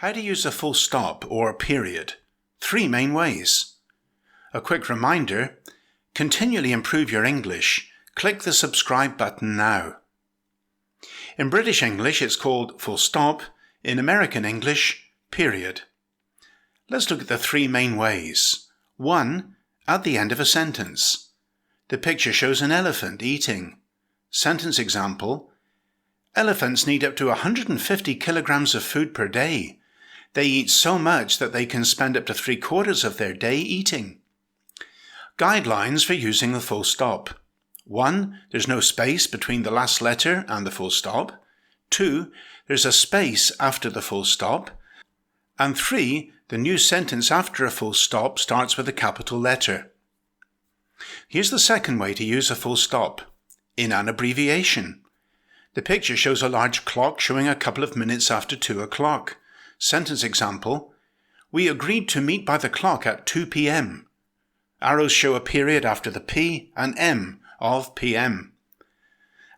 How to use a full stop or period. 3 main ways. A quick reminder, continually improve your English. Click the subscribe button now. In British English, it's called full stop. In American English, period. Let's look at the 3 main ways. 1. At the end of a sentence. The picture shows an elephant eating. Sentence example. Elephants need up to 150 kilograms of food per day. They eat so much that they can spend up to 3/4 of their day eating. Guidelines for using the full stop. 1. There's no space between the last letter and the full stop. 2. There's a space after the full stop. And 3. The new sentence after a full stop starts with a capital letter. Here's the second way to use a full stop. In an abbreviation. The picture shows a large clock showing a couple of minutes after 2 o'clock. Sentence example. We agreed to meet by the clock at 2 p.m. Arrows show a period after the P and M of p.m.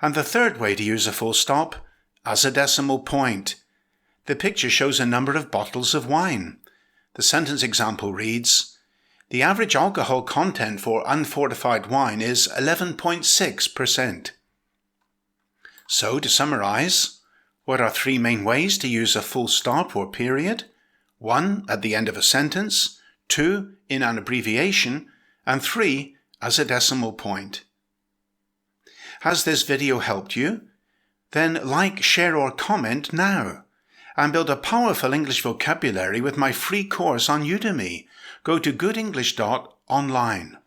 And the third way to use a full stop, as a decimal point. The picture shows a number of bottles of wine. The sentence example reads, the average alcohol content for unfortified wine is 11.6%. So, to summarize, what are 3 main ways to use a full stop or period? 1. At the end of a sentence. 2. In an abbreviation. And 3. As a decimal point. Has this video helped you? Then like, share or comment now. And build a powerful English vocabulary with my free course on Udemy. Go to goodenglish.online.